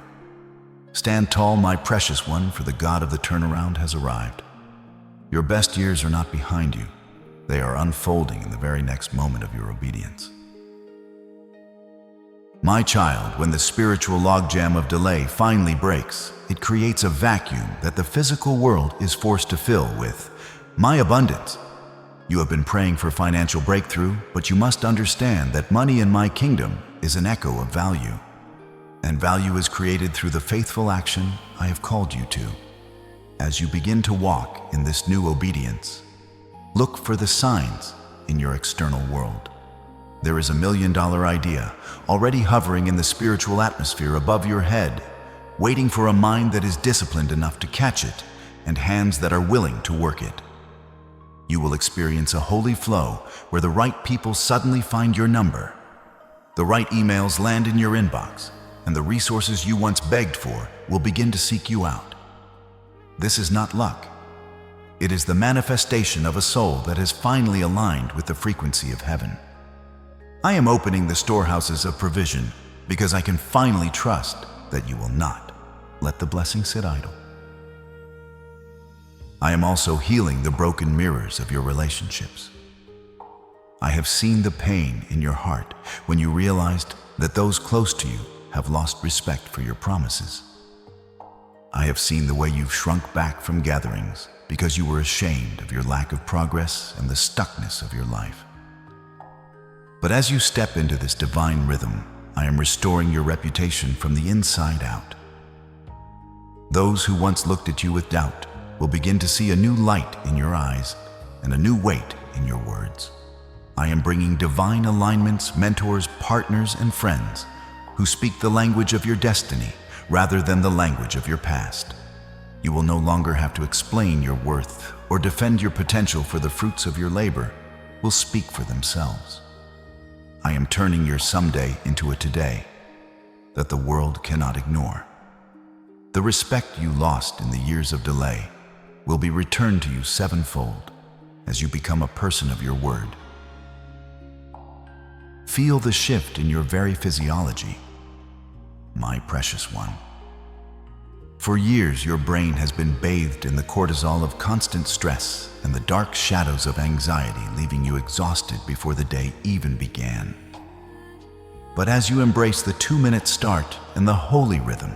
Stand tall, my precious one, for the God of the turnaround has arrived. Your best years are not behind you. They are unfolding in the very next moment of your obedience. My child, when the spiritual logjam of delay finally breaks, it creates a vacuum that the physical world is forced to fill with my abundance. You have been praying for financial breakthrough, but you must understand that money in my kingdom is an echo of value. And value is created through the faithful action I have called you to. As you begin to walk in this new obedience, look for the signs in your external world. There is a million-dollar idea already hovering in the spiritual atmosphere above your head, waiting for a mind that is disciplined enough to catch it and hands that are willing to work it. You will experience a holy flow where the right people suddenly find your number. The right emails land in your inbox, and the resources you once begged for will begin to seek you out. This is not luck. It is the manifestation of a soul that has finally aligned with the frequency of heaven. I am opening the storehouses of provision because I can finally trust that you will not let the blessing sit idle. I am also healing the broken mirrors of your relationships. I have seen the pain in your heart when you realized that those close to you have lost respect for your promises. I have seen the way you've shrunk back from gatherings because you were ashamed of your lack of progress and the stuckness of your life. But as you step into this divine rhythm, I am restoring your reputation from the inside out. Those who once looked at you with doubt will begin to see a new light in your eyes and a new weight in your words. I am bringing divine alignments, mentors, partners, and friends who speak the language of your destiny rather than the language of your past. You will no longer have to explain your worth or defend your potential, for the fruits of your labor will speak for themselves. I am turning your someday into a today that the world cannot ignore. The respect you lost in the years of delay will be returned to you sevenfold as you become a person of your word. Feel the shift in your very physiology, my precious one. For years, your brain has been bathed in the cortisol of constant stress and the dark shadows of anxiety, leaving you exhausted before the day even began. But as you embrace the 2-minute start and the holy rhythm,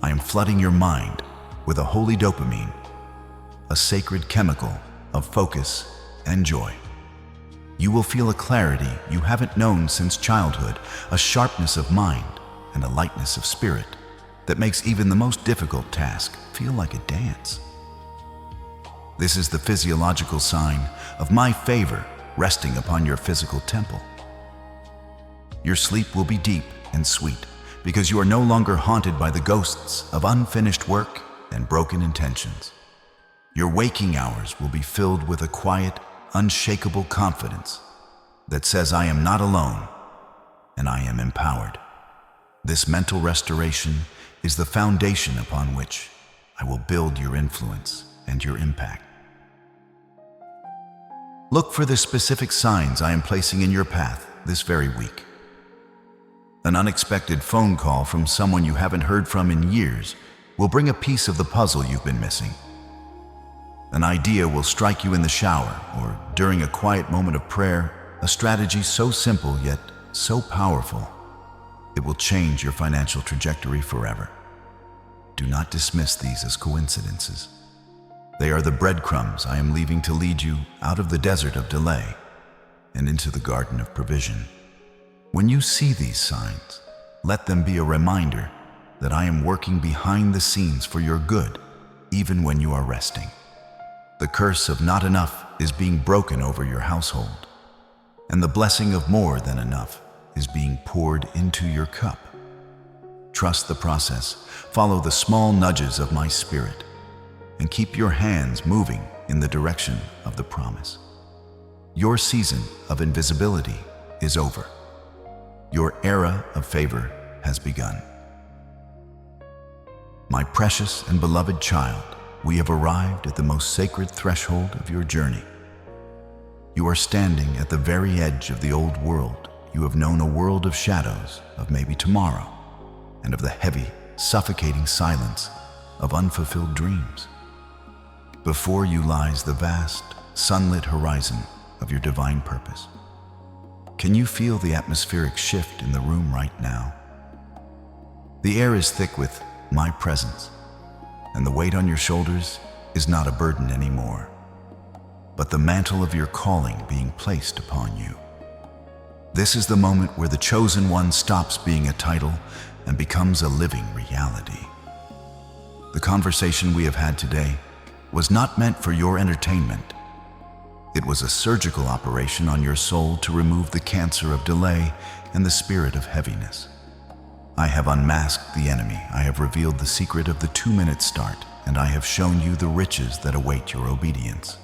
I am flooding your mind with a holy dopamine, a sacred chemical of focus and joy. You will feel a clarity you haven't known since childhood, a sharpness of mind and a lightness of spirit that makes even the most difficult task feel like a dance. This is the physiological sign of my favor resting upon your physical temple. Your sleep will be deep and sweet because you are no longer haunted by the ghosts of unfinished work and broken intentions. Your waking hours will be filled with a quiet, unshakable confidence that says, I am not alone and I am empowered. This mental restoration is the foundation upon which I will build your influence and your impact. Look for the specific signs I am placing in your path this very week. An unexpected phone call from someone you haven't heard from in years will bring a piece of the puzzle you've been missing. An idea will strike you in the shower or during a quiet moment of prayer, a strategy so simple yet so powerful, it will change your financial trajectory forever. Do not dismiss these as coincidences. They are the breadcrumbs I am leaving to lead you out of the desert of delay and into the garden of provision. When you see these signs, let them be a reminder that I am working behind the scenes for your good, even when you are resting. The curse of not enough is being broken over your household, and the blessing of more than enough is being poured into your cup. Trust the process, follow the small nudges of my spirit, and keep your hands moving in the direction of the promise. Your season of invisibility is over. Your era of favor has begun. My precious and beloved child, we have arrived at the most sacred threshold of your journey. You are standing at the very edge of the old world. You have known a world of shadows, of maybe tomorrow, and of the heavy, suffocating silence of unfulfilled dreams. Before you lies the vast, sunlit horizon of your divine purpose. Can you feel the atmospheric shift in the room right now? The air is thick with my presence, and the weight on your shoulders is not a burden anymore, but the mantle of your calling being placed upon you. This is the moment where the chosen one stops being a title and becomes a living reality. The conversation we have had today was not meant for your entertainment. It was a surgical operation on your soul to remove the cancer of delay and the spirit of heaviness. I have unmasked the enemy. I have revealed the secret of the 2-minute start, and I have shown you the riches that await your obedience.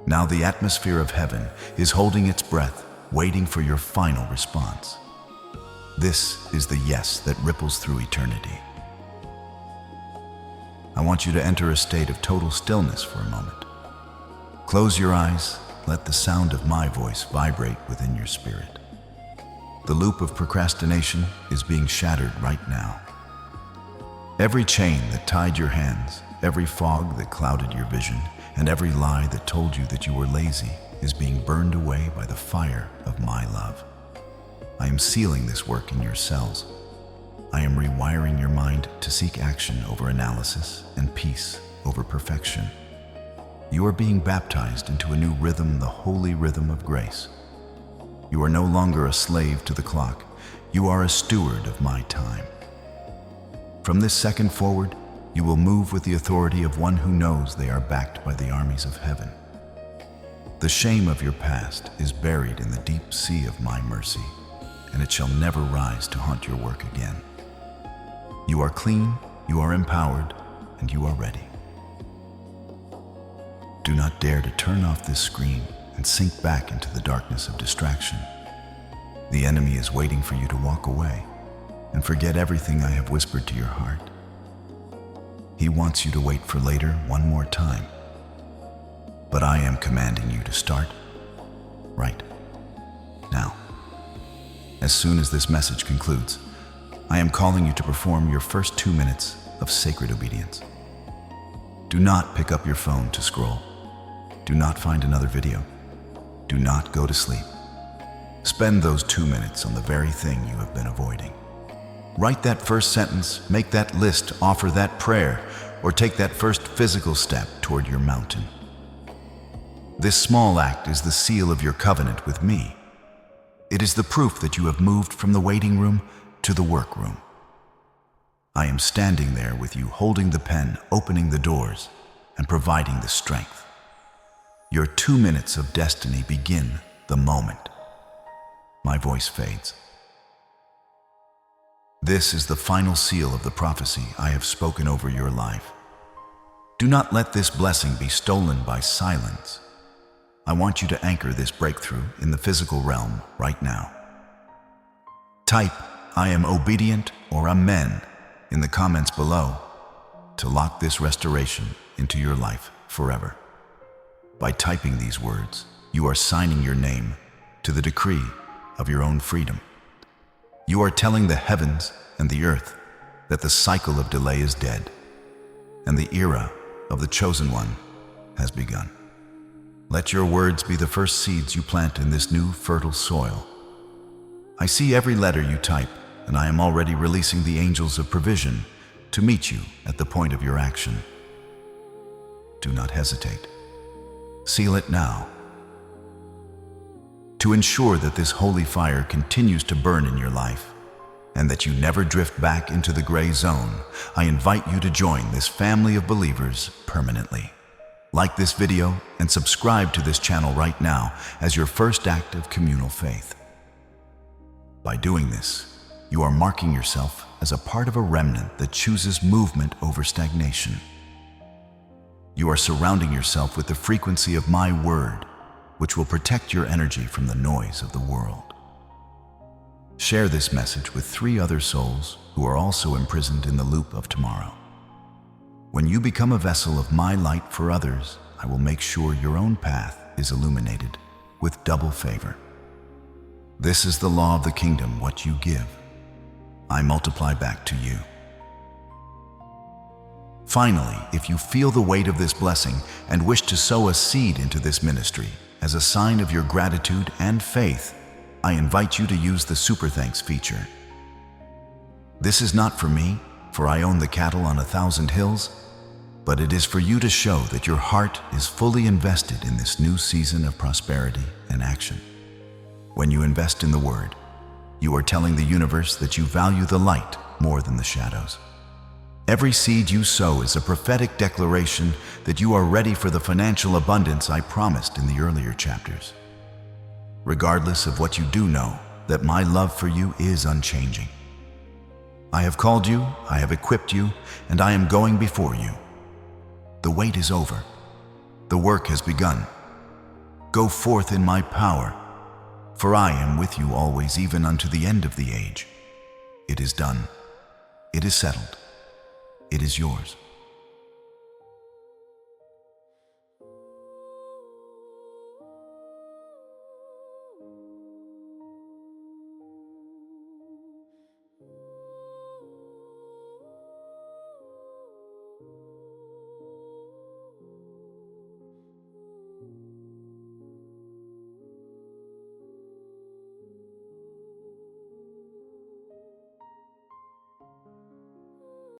Now the atmosphere of heaven is holding its breath, waiting for your final response. This is the yes that ripples through eternity. I want you to enter a state of total stillness for a moment. Close your eyes, let the sound of my voice vibrate within your spirit. The loop of procrastination is being shattered right now. Every chain that tied your hands, every fog that clouded your vision, and every lie that told you that you were lazy is being burned away by the fire of my love. I am sealing this work in your cells. I am rewiring your mind to seek action over analysis and peace over perfection. You are being baptized into a new rhythm, the holy rhythm of grace. You are no longer a slave to the clock. You are a steward of my time. From this second forward, you will move with the authority of one who knows they are backed by the armies of heaven. The shame of your past is buried in the deep sea of my mercy, and it shall never rise to haunt your work again. You are clean, you are empowered, and you are ready. Do not dare to turn off this screen and sink back into the darkness of distraction. The enemy is waiting for you to walk away and forget everything I have whispered to your heart. He wants you to wait for later one more time. But I am commanding you to start right now. As soon as this message concludes, I am calling you to perform your first 2 minutes of sacred obedience. Do not pick up your phone to scroll. Do not find another video. Do not go to sleep. Spend those 2 minutes on the very thing you have been avoiding. Write that first sentence, make that list, offer that prayer, or take that first physical step toward your mountain. This small act is the seal of your covenant with me. It is the proof that you have moved from the waiting room to the workroom. I am standing there with you, holding the pen, opening the doors, and providing the strength. Your 2 minutes of destiny begin the moment my voice fades. This is the final seal of the prophecy I have spoken over your life. Do not let this blessing be stolen by silence. I want you to anchor this breakthrough in the physical realm right now. Type, "I am obedient" or "Amen" in the comments below to lock this restoration into your life forever. By typing these words, you are signing your name to the decree of your own freedom. You are telling the heavens and the earth that the cycle of delay is dead, and the era of the chosen one has begun. Let your words be the first seeds you plant in this new fertile soil. I see every letter you type, and I am already releasing the angels of provision to meet you at the point of your action. Do not hesitate. Seal it now. To ensure that this holy fire continues to burn in your life and that you never drift back into the gray zone, I invite you to join this family of believers permanently. Like this video and subscribe to this channel right now as your first act of communal faith. By doing this, you are marking yourself as a part of a remnant that chooses movement over stagnation. You are surrounding yourself with the frequency of my word, which will protect your energy from the noise of the world. Share this message with 3 other souls who are also imprisoned in the loop of tomorrow. When you become a vessel of my light for others, I will make sure your own path is illuminated with double favor. This is the law of the kingdom. What you give, I multiply back to you. Finally, if you feel the weight of this blessing and wish to sow a seed into this ministry as a sign of your gratitude and faith, I invite you to use the Super Thanks feature. This is not for me, for I own the cattle on 1,000 hills, but it is for you to show that your heart is fully invested in this new season of prosperity and action. When you invest in the Word, you are telling the universe that you value the light more than the shadows. Every seed you sow is a prophetic declaration that you are ready for the financial abundance I promised in the earlier chapters. Regardless of what you do know, that my love for you is unchanging. I have called you, I have equipped you, and I am going before you. The wait is over. The work has begun. Go forth in my power, for I am with you always, even unto the end of the age. It is done. It is settled. It is yours.